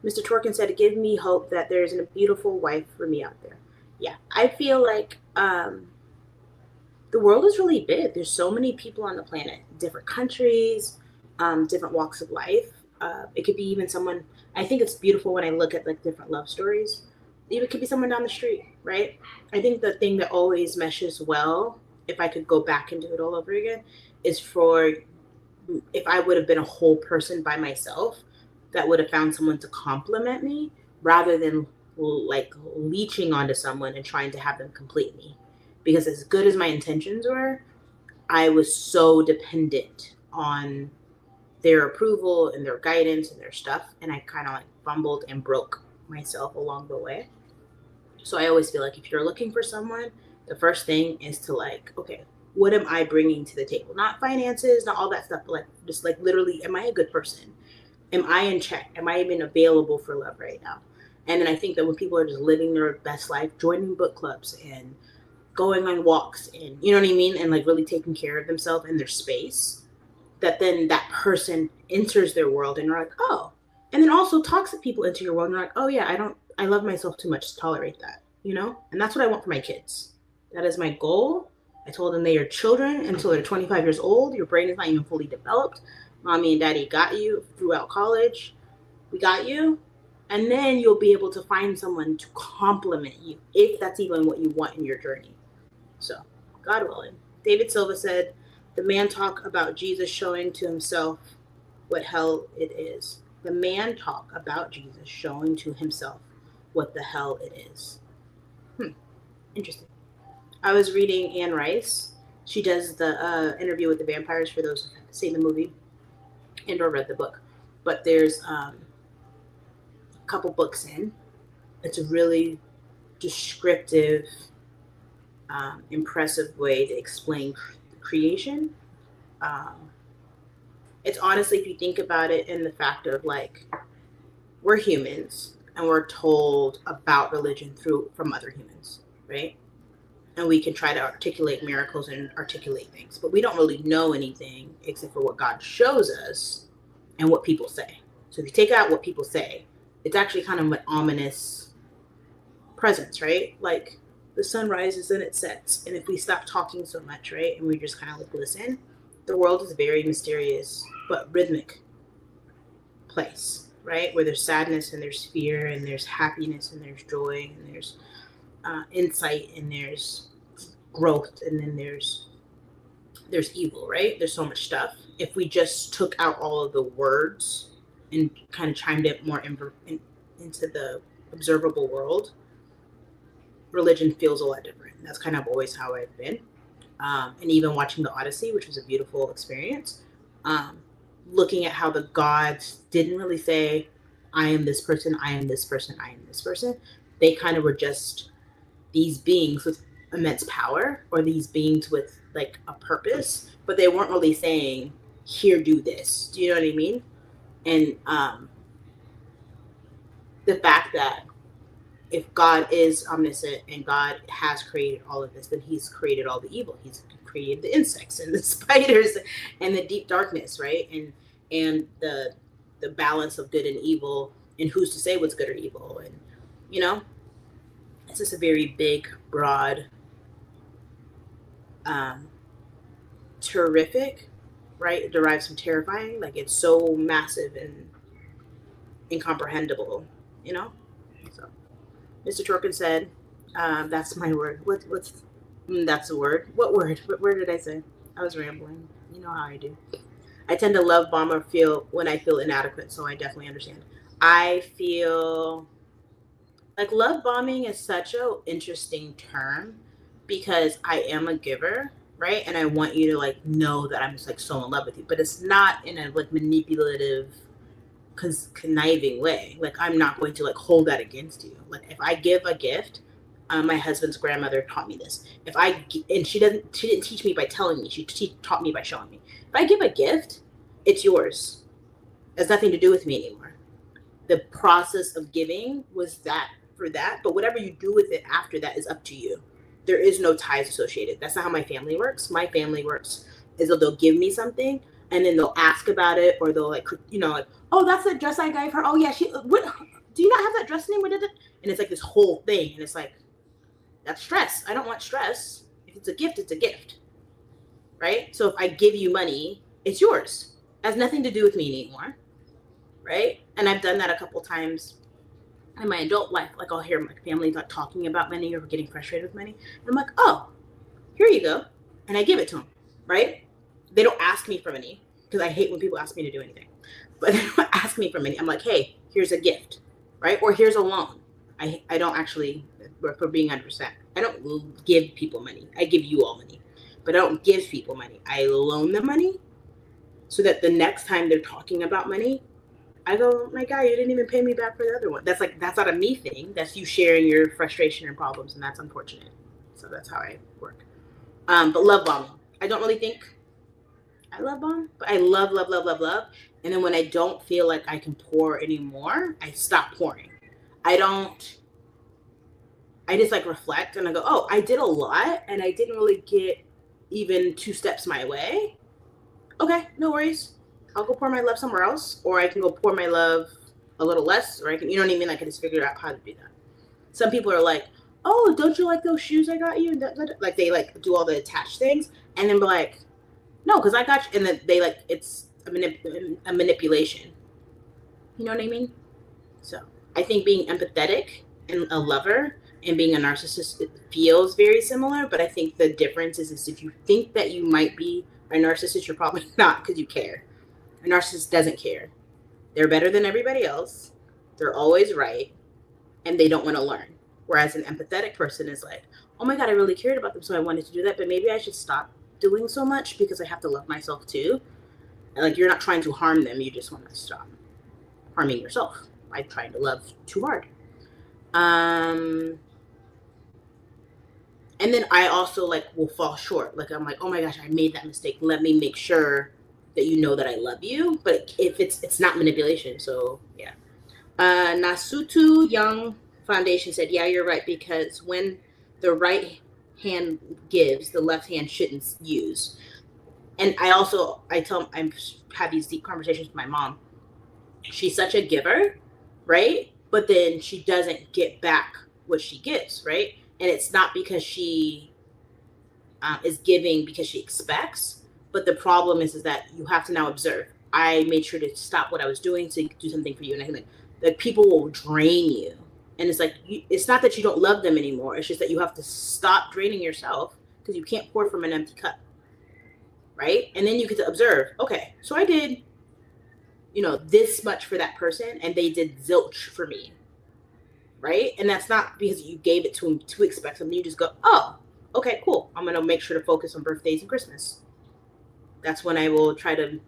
Speaker 1: Mr. Twerkin said, give me hope that there's a beautiful wife for me out there. Yeah, I feel like the world is really big. There's so many people on the planet, different countries, different walks of life. It could be even someone. I think it's beautiful when I look at like different love stories. Even it could be someone down the street, right? I think the thing that always meshes well, if I could go back and do it all over again, is for if I would have been a whole person by myself, that would have found someone to compliment me rather than like leeching onto someone and trying to have them complete me. Because as good as my intentions were, I was so dependent on their approval and their guidance and their stuff, and I kind of like fumbled and broke myself along the way. So I always feel like if you're looking for someone, the first thing is to like, okay, what am I bringing to the table? Not finances, not all that stuff, but like just like literally, am I a good person? Am I in check? Am I even available for love right now? And then I think that when people are just living their best life, joining book clubs and going on walks and you know what I mean, and like really taking care of themselves and their space, that then that person enters their world and you're like, oh, and then also toxic people into your world and you're like, oh yeah, I love myself too much to tolerate that, you know? And that's what I want for my kids. That is my goal. I told them they are children until they're 25 years old. Your brain is not even fully developed. Mommy and daddy got you throughout college. We got you. And then you'll be able to find someone to compliment you if that's even what you want in your journey. So, God willing. David Silva said, the man talk about Jesus showing to himself what hell it is. The man talk about Jesus showing to himself what the hell it is. Interesting. I was reading Anne Rice. She does the interview with the vampires for those who've seen the movie and or read the book. But there's a couple books in. It's a really descriptive, impressive way to explain creation. It's honestly, if you think about it in the fact of like, we're humans and we're told about religion from other humans, right? And we can try to articulate miracles and articulate things, but we don't really know anything except for what God shows us and what people say. So if you take out what people say, it's actually kind of an ominous presence, right? Like the sun rises and it sets. And if we stop talking so much, right, and we just kind of like listen, the world is a very mysterious but rhythmic place, right? Where there's sadness and there's fear and there's happiness and there's joy and there's insight and there's growth and then there's evil, right? There's so much stuff. If we just took out all of the words and kind of chimed it more into the observable world, religion feels a lot different. That's kind of always how I've been. And even watching the Odyssey, which was a beautiful experience, looking at how the gods didn't really say, I am this person, I am this person, I am this person. They kind of were just these beings with immense power or these beings with like a purpose, but they weren't really saying, here, do this. Do you know what I mean? And the fact that if God is omniscient and God has created all of this, then he's created all the evil. He's created the insects and the spiders and the deep darkness, right? And the balance of good and evil, and who's to say what's good or evil. And, you know, it's just a very big, broad, terrific, right? It derives from terrifying. Like it's so massive and incomprehensible, you know? So Mr. Torkin said, that's my word. What's that's the word. What word? What word did I say? I was rambling. You know how I do. I tend to love bomb or feel when I feel inadequate, so I definitely understand. I feel like love bombing is such an interesting term because I am a giver, right? And I want you to like know that I'm just like so in love with you, but it's not in a like manipulative, conniving way. Like I'm not going to like hold that against you. Like if I give a gift, my husband's grandmother taught me this. And she didn't teach me by telling me. She taught me by showing me. If I give a gift, it's yours. It has nothing to do with me anymore. The process of giving was that for that, but whatever you do with it after that is up to you. There is no ties associated. That's not how my family works. My family works is that they'll give me something and then they'll ask about it, or they'll like, you know, like, oh, that's the dress I gave her. Oh yeah, what? Do you not have that dress name? What did it? And it's like this whole thing, and it's like, that's stress. I don't want stress. If it's a gift, it's a gift, right? So if I give you money, it's yours. Has nothing to do with me anymore, right? And I've done that a couple times in my adult life. Like I'll hear my family like talking about money or getting frustrated with money. And I'm like, oh, here you go. And I give it to them, right? They don't ask me for money because I hate when people ask me to do anything. But they don't ask me for money. I'm like, hey, here's a gift, right? Or here's a loan. I don't actually, for being 100%, I don't give people money. I give you all money, but I don't give people money. I loan them money so that the next time they're talking about money, I go, my guy, you didn't even pay me back for the other one. That's not a me thing. That's you sharing your frustration and problems, and that's unfortunate. So that's how I work. But love bombing. I don't really think I love bomb, but I love, love, love, love, love. And then when I don't feel like I can pour anymore, I stop pouring. I just like reflect and I go, oh, I did a lot and I didn't really get even 2 steps my way. Okay, no worries. I'll go pour my love somewhere else, or I can go pour my love a little less, or I can, you know what I mean? I can just figure out how to do that. Some people are like, oh, don't you like those shoes I got you? Like they like do all the attached things and then be like, no, because I got you. And then they like, it's a manipulation. You know what I mean? So I think being empathetic and a lover and being a narcissist, it feels very similar. But I think the difference is if you think that you might be a narcissist, you're probably not because you care. A narcissist doesn't care. They're better than everybody else. They're always right. And they don't want to learn. Whereas an empathetic person is like, oh my God, I really cared about them. So I wanted to do that. But maybe I should stop doing so much because I have to love myself too. And like, you're not trying to harm them. You just want to stop harming yourself by trying to love too hard. And then I also like will fall short. Like I'm like, oh my gosh, I made that mistake. Let me make sure that you know that I love you. But if it's not manipulation. So yeah. Nasutu Young Foundation said, yeah, you're right. Because when the right hand gives, the left hand shouldn't use. And I have these deep conversations with my mom. She's such a giver, right? But then she doesn't get back what she gives, right? And it's not because she is giving because she expects, but the problem is that you have to now observe. I made sure to stop what I was doing to do something for you, and I think that people will drain you. And it's like, it's not that you don't love them anymore. It's just that you have to stop draining yourself because you can't pour from an empty cup, right? And then you get to observe, okay, so I did, this much for that person and they did zilch for me, right? And that's not because you gave it to them to expect something. You just go, oh, okay, cool. I'm going to make sure to focus on birthdays and Christmas. That's when I will try to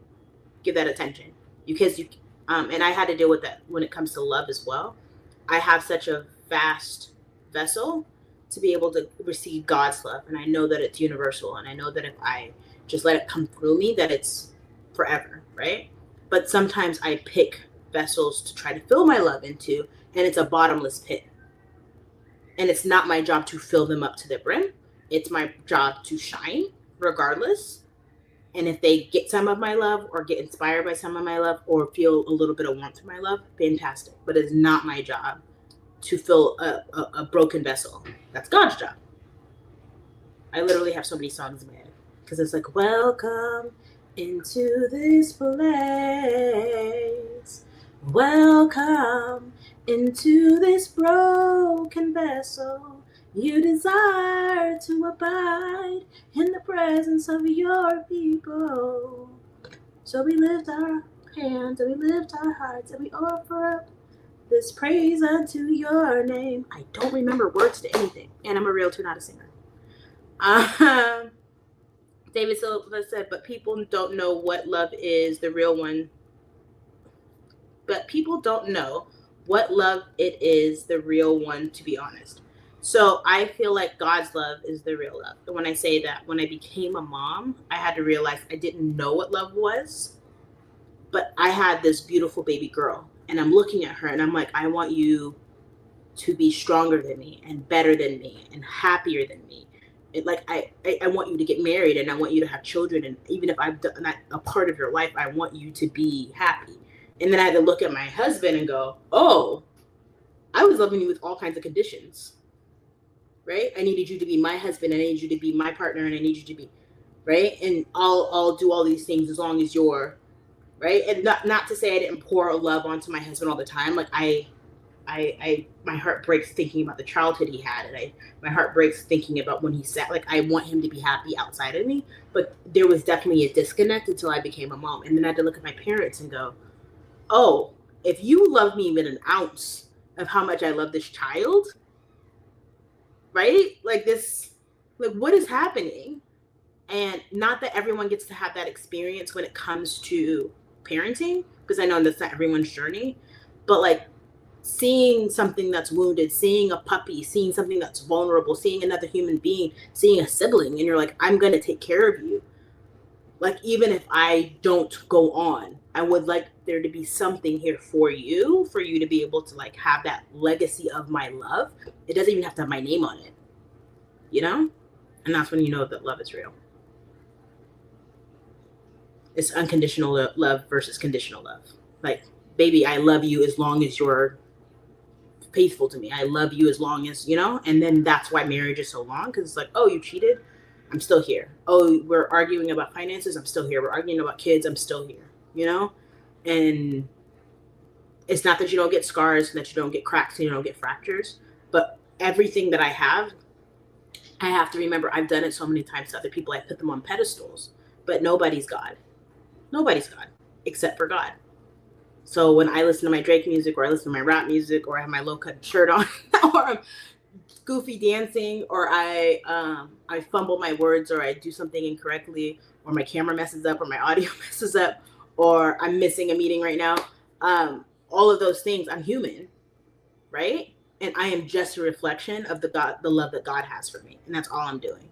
Speaker 1: give that attention. Because and I had to deal with that when it comes to love as well. I have such a vast vessel to be able to receive God's love. And I know that it's universal. And I know that if I just let it come through me, that it's forever, right? But sometimes I pick vessels to try to fill my love into, and it's a bottomless pit. And it's not my job to fill them up to the brim. It's my job to shine regardless. And if they get some of my love or get inspired by some of my love or feel a little bit of warmth in my love, fantastic. But it's not my job to fill a broken vessel. That's God's job. I literally have so many songs in my head because it's like, welcome into this place. Welcome into this broken vessel. You desire to abide in the presence of your people. So we lift our hands and we lift our hearts and we offer up this praise unto your name. I don't remember words to anything, and I'm a realtor, not a singer. David Silva said, but people don't know what love is, the real one. But people don't know what love it is, the real one, to be honest. So I feel like God's love is the real love. And when I say that, when I became a mom, I had to realize I didn't know what love was. But I had this beautiful baby girl. And I'm looking at her and I'm like, I want you to be stronger than me and better than me and happier than me. I want you to get married and I want you to have children. And even if I've done that a part of your life, I want you to be happy. And then I had to look at my husband and go, oh, I was loving you with all kinds of conditions. Right? I needed you to be my husband. I needed you to be my partner. And I need you to be, right? And I'll do all these things as long as you're right? And not to say I didn't pour love onto my husband all the time. Like my heart breaks thinking about the childhood he had, and my heart breaks thinking about when he sat. Like I want him to be happy outside of me, but there was definitely a disconnect until I became a mom, and then I had to look at my parents and go, oh, if you love me even an ounce of how much I love this child, right? Like this, like what is happening? And not that everyone gets to have that experience when it comes to parenting, because I know that's not everyone's journey, but like seeing something that's wounded, seeing a puppy, seeing something that's vulnerable, seeing another human being, seeing a sibling, and you're like, I'm going to take care of you. Like, even if I don't go on, I would like there to be something here for you to be able to like have that legacy of my love. It doesn't even have to have my name on it, you know? And that's when you know that love is real. It's unconditional love versus conditional love. Like, baby, I love you as long as you're faithful to me. I love you as long as, you know? And then that's why marriage is so long, because it's like, oh, you cheated? I'm still here. Oh, we're arguing about finances? I'm still here. We're arguing about kids? I'm still here, you know? And it's not that you don't get scars, that you don't get cracks, and you don't get fractures, but everything that I have to remember I've done it so many times to other people. I put them on pedestals, but nobody's God. Nobody's God except for God. So when I listen to my Drake music, or I listen to my rap music, or I have my low-cut shirt on, or I'm goofy dancing, or I fumble my words, or I do something incorrectly, or my camera messes up, or my audio messes up, or I'm missing a meeting right now, all of those things, I'm human, right? And I am just a reflection of the love that God has for me, and that's all I'm doing.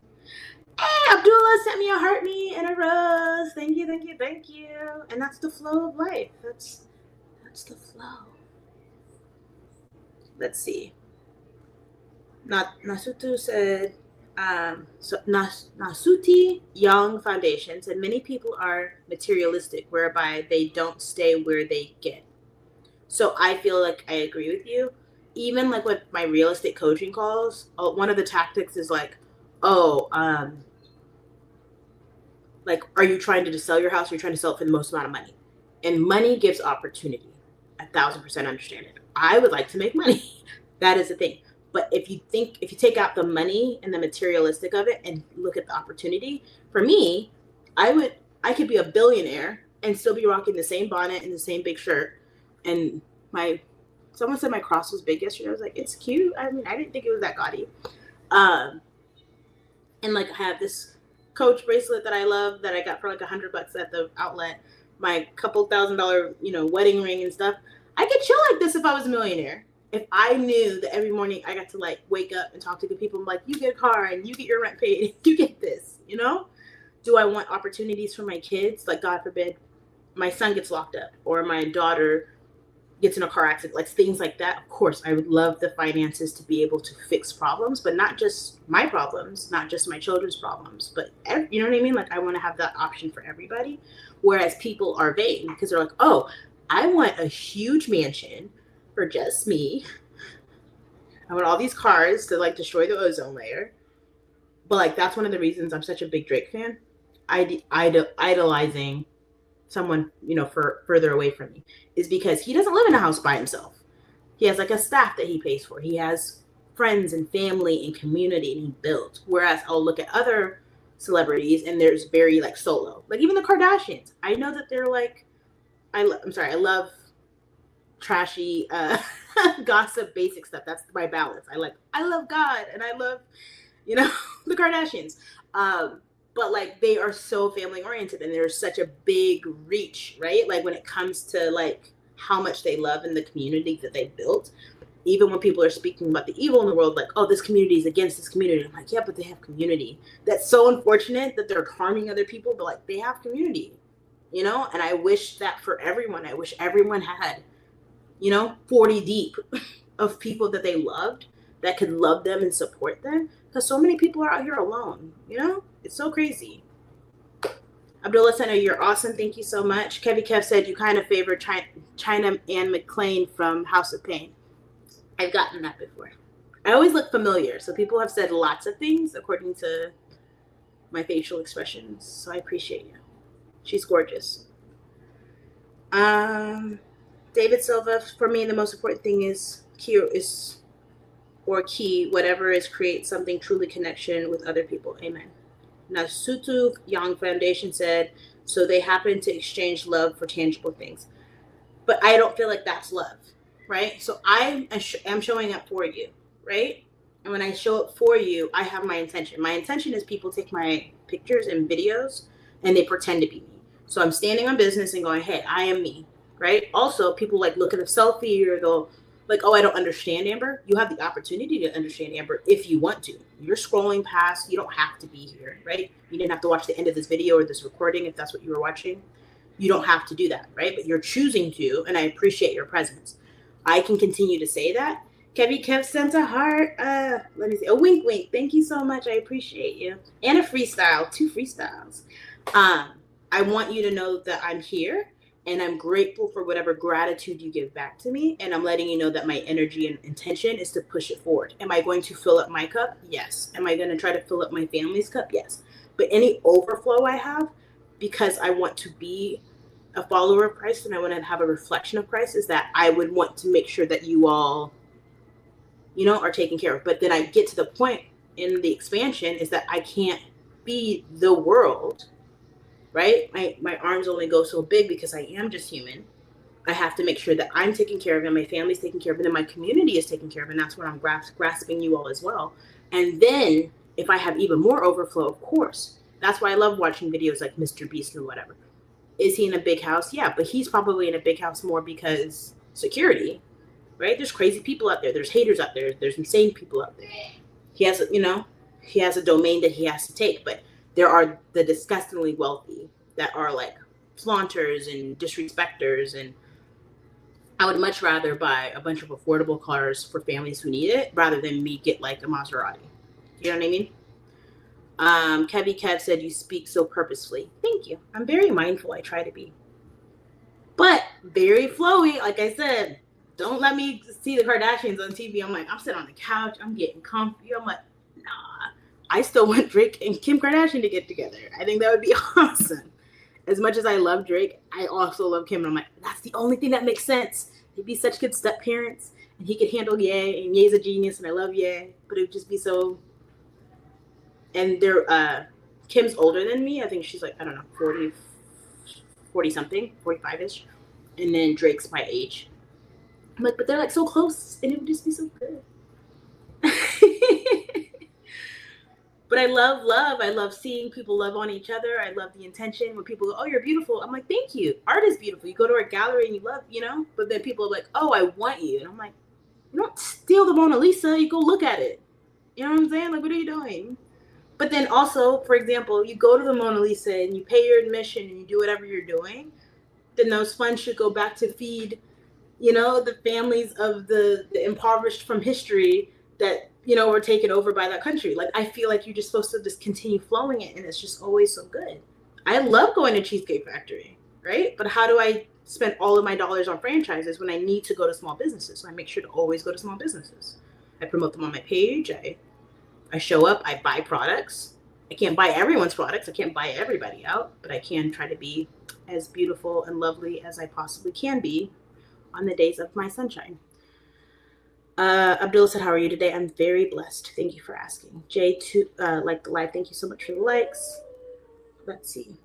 Speaker 1: Hey, Abdullah sent me a heart me and a rose. Thank you, thank you, thank you. And that's the flow of life. That's the flow. Let's see. Nasutu said, Nasuti Young Foundation said many people are materialistic, whereby they don't stay where they get. So I feel like I agree with you. Even like with my real estate coaching calls, one of the tactics is like, like, are you trying to just sell your house? Or are you trying to sell it for the most amount of money? And money gives opportunity. 1,000% understand it. I would like to make money. That is the thing. But if you take out the money and the materialistic of it and look at the opportunity, for me, I could be a billionaire and still be rocking the same bonnet and the same big shirt. And someone said my cross was big yesterday. I was like, it's cute. I mean, I didn't think it was that gaudy. And like, I have this Coach bracelet that I love that I got for like $100 at the outlet, my couple $1,000, wedding ring and stuff. I could chill like this if I was a millionaire. If I knew that every morning I got to like wake up and talk to good people, I'm like, you get a car and you get your rent paid, you get this, Do I want opportunities for my kids? Like, God forbid, my son gets locked up or my daughter gets in a car accident, like things like that. Of course, I would love the finances to be able to fix problems, but not just my problems, not just my children's problems, but you know what I mean? Like, I want to have that option for everybody. Whereas people are vain because they're like, oh, I want a huge mansion for just me. I want all these cars to like destroy the ozone layer. But like, that's one of the reasons I'm such a big Drake fan. Idolizing someone, further away from me, is because he doesn't live in a house by himself. He has like a staff that he pays for. He has friends and family and community, and he builds. Whereas I'll look at other celebrities and there's very like solo, like even the Kardashians. I know that they're like, I love trashy gossip, basic stuff. That's my balance. I love God and I love, the Kardashians. But like, they are so family oriented and there's such a big reach, right? Like when it comes to like how much they love in the community that they built, even when people are speaking about the evil in the world, like, oh, this community is against this community. I'm like, yeah, but they have community. That's so unfortunate that they're harming other people, but like they have community, and I wish that for everyone. I wish everyone had, 40 deep of people that they loved that could love them and support them. Because so many people are out here alone, It's so crazy. Abdullah Center, you're awesome. Thank you so much. Kevy Kev said you kind of favor China Ann McClain from House of Pain. I've gotten that before. I always look familiar. So people have said lots of things according to my facial expressions. So I appreciate you. She's gorgeous. David Silva, for me, the most important thing is whatever is create something truly connection with other people. Amen. Nasutu Young Foundation said, so they happen to exchange love for tangible things. But I don't feel like that's love, right? So I am showing up for you, right? And when I show up for you, I have my intention. My intention is people take my pictures and videos and they pretend to be me. So I'm standing on business and going, hey, I am me, right? Also, people like look at a selfie or they'll like, oh, I don't understand Amber. You have the opportunity to understand Amber if you want to. You're scrolling past. You don't have to be here, right? You didn't have to watch the end of this video or this recording if that's what you were watching. You don't have to do that, right? But you're choosing to, and I appreciate your presence. I can continue to say that. Kevin Kev sent a heart. Let me see. A wink, wink. Thank you so much. I appreciate you. And a freestyle. 2 freestyles. I want you to know that I'm here and I'm grateful for whatever gratitude you give back to me. And I'm letting you know that my energy and intention is to push it forward. Am I going to fill up my cup? Yes. Am I going to try to fill up my family's cup? Yes. But any overflow I have, because I want to be a follower of Christ and I want to have a reflection of Christ, is that I would want to make sure that you all, are taken care of. But then I get to the point in the expansion is that I can't be the world, right? My arms only go so big because I am just human. I have to make sure that I'm taken care of and my family's taken care of and then my community is taken care of. And that's where I'm grasping you all as well. And then if I have even more overflow, of course, that's why I love watching videos like Mr. Beast or whatever. Is he in a big house? Yeah, but he's probably in a big house more because security, right? There's crazy people out there. There's haters out there. There's insane people out there. He has a domain that he has to take, but there are the disgustingly wealthy that are like flaunters and disrespecters. And I would much rather buy a bunch of affordable cars for families who need it rather than me get like a Maserati. You know what I mean? Kevy Kev said, you speak so purposefully. Thank you. I'm very mindful. I try to be. But very flowy. Like I said, don't let me see the Kardashians on TV. I'm like, I'm sitting on the couch. I'm getting comfy. I'm like, nah. I still want Drake and Kim Kardashian to get together. I think that would be awesome. As much as I love Drake, I also love Kim. And I'm like, that's the only thing that makes sense. They'd be such good step parents. And he could handle Ye. And Ye's a genius. And I love Ye. But it would just be so... And they're Kim's older than me. I think she's like, I don't know, 40 something, 45-ish. And then Drake's my age. I'm like, but they're like so close and it would just be so good. But I love love. I love seeing people love on each other. I love the intention when people go, oh, you're beautiful. I'm like, thank you. Art is beautiful. You go to a gallery and you love, but then people are like, oh, I want you. And I'm like, you don't steal the Mona Lisa. You go look at it. You know what I'm saying? Like, what are you doing? But then also, for example, you go to the Mona Lisa and you pay your admission and you do whatever you're doing, then those funds should go back to feed, the families of the impoverished from history that, were taken over by that country. Like, I feel like you're just supposed to just continue flowing it and it's just always so good. I love going to Cheesecake Factory, right? But how do I spend all of my dollars on franchises when I need to go to small businesses? So I make sure to always go to small businesses. I promote them on my page. I show up, I buy products. I can't buy everyone's products. I can't buy everybody out, but I can try to be as beautiful and lovely as I possibly can be on the days of my sunshine. Abdullah said, how are you today? I'm very blessed. Thank you for asking. J2, like the live. Thank you so much for the likes. Let's see.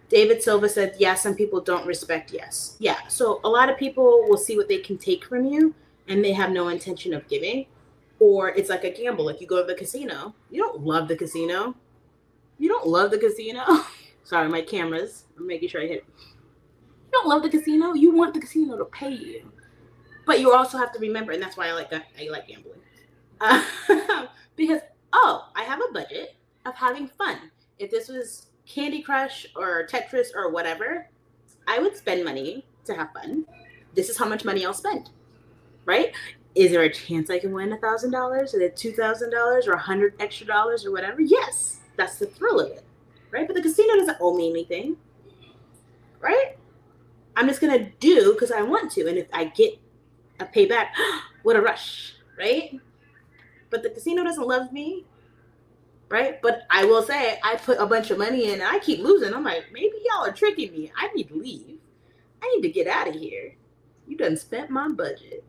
Speaker 1: David Silva said, yeah, some people don't respect yes. Yeah, so a lot of people will see what they can take from you and they have no intention of giving. Or it's like a gamble. Like you go to the casino. You don't love the casino. You don't love the casino. Sorry, my cameras. I'm making sure I hit it. You don't love the casino. You want the casino to pay you. But you also have to remember, and that's why I like gambling. Because, I have a budget of having fun. If this was Candy Crush or Tetris or whatever, I would spend money to have fun. This is how much money I'll spend. Right? Is there a chance I can win $1,000 or $2,000 or $100 extra or whatever? Yes, that's the thrill of it, right? But the casino doesn't owe me anything, right? I'm just gonna do because I want to, and if I get a payback, what a rush, right? But the casino doesn't love me. right? But I will say I put a bunch of money in and I keep losing. I'm like, maybe y'all are tricking me. I need to leave. I need to get out of here. You done spent my budget.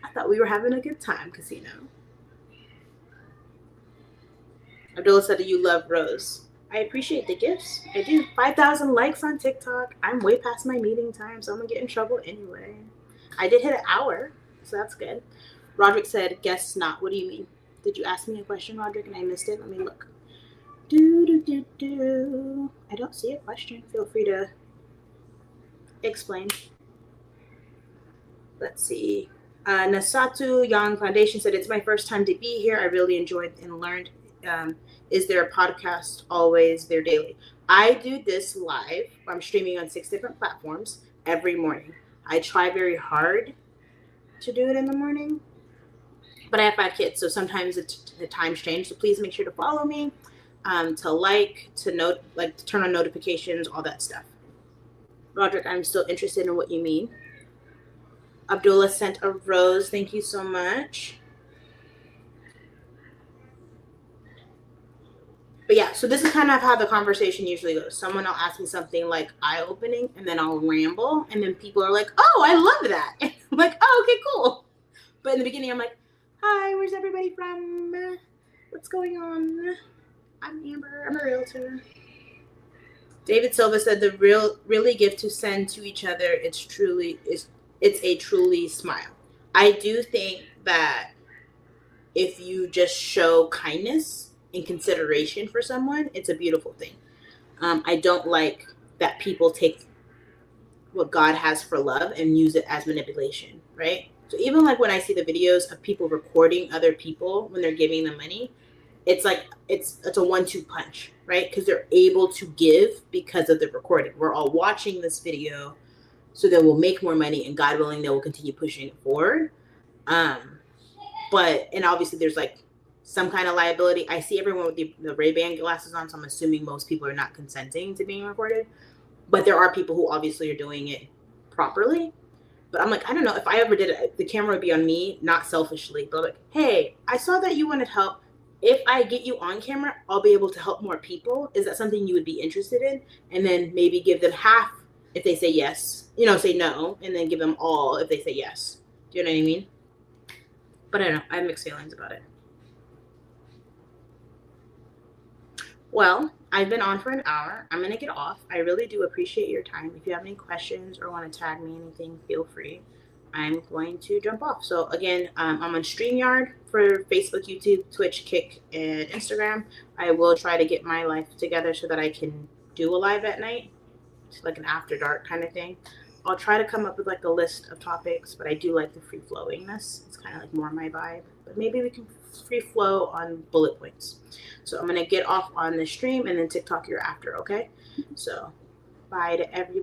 Speaker 1: I thought we were having a good time, casino. Abdullah said that you love Rose. I appreciate the gifts. I do. 5,000 likes on TikTok. I'm way past my meeting time, so I'm going to get in trouble anyway. I did hit an hour, so that's good. Roderick said, guess not. What do you mean? Did you ask me a question, Roderick, and I missed it? Let me look. I don't see a question. Feel free to explain. Let's see. Nasatu Young Foundation said, it's my first time to be here. I really enjoyed and learned. Is there a podcast always there daily? I do this live. I'm streaming on 6 different platforms every morning. I try very hard to do it in the morning, but I have 5 kids, so sometimes the times change. So please make sure to follow me, to turn on notifications, all that stuff. Roderick, I'm still interested in what you mean. Abdullah sent a rose. Thank you so much. But yeah, so this is kind of how the conversation usually goes. Someone will ask me something like eye-opening, and then I'll ramble, and then people are like, oh, I love that. And I'm like, oh, okay, cool. But in the beginning, I'm like, hi, where's everybody from? What's going on? I'm Amber. I'm a realtor. David Silva said the really gift to send to each other, it's a truly smile. I do think that if you just show kindness and consideration for someone, it's a beautiful thing. I don't like that people take what God has for love and use it as manipulation, right? So even like when I see the videos of people recording other people when they're giving them money, it's like it's a 1-2 punch, right? Because they're able to give because of the recording. We're all watching this video, so that we'll make more money, and God willing, they will continue pushing it forward. But obviously there's like some kind of liability. I see everyone with the Ray-Ban glasses on, so I'm assuming most people are not consenting to being recorded. But there are people who obviously are doing it properly. But I'm like, I don't know, if I ever did it, the camera would be on me, not selfishly. But like, hey, I saw that you wanted help. If I get you on camera, I'll be able to help more people. Is that something you would be interested in? And then maybe give them half if they say yes, say no, and then give them all if they say yes. Do you know what I mean? But I don't know. I have mixed feelings about it. Well, I've been on for an hour. I'm going to get off. I really do appreciate your time. If you have any questions or want to tag me anything, feel free. I'm going to jump off. So again, I'm on StreamYard for Facebook, YouTube, Twitch, Kick, and Instagram. I will try to get my life together so that I can do a live at night. It's like an after dark kind of thing. I'll try to come up with like a list of topics, but I do like the free flowingness. It's kind of like more my vibe. But maybe we can free flow on bullet points. So I'm going to get off on the stream, and then TikTok you're after, okay? So bye to everybody.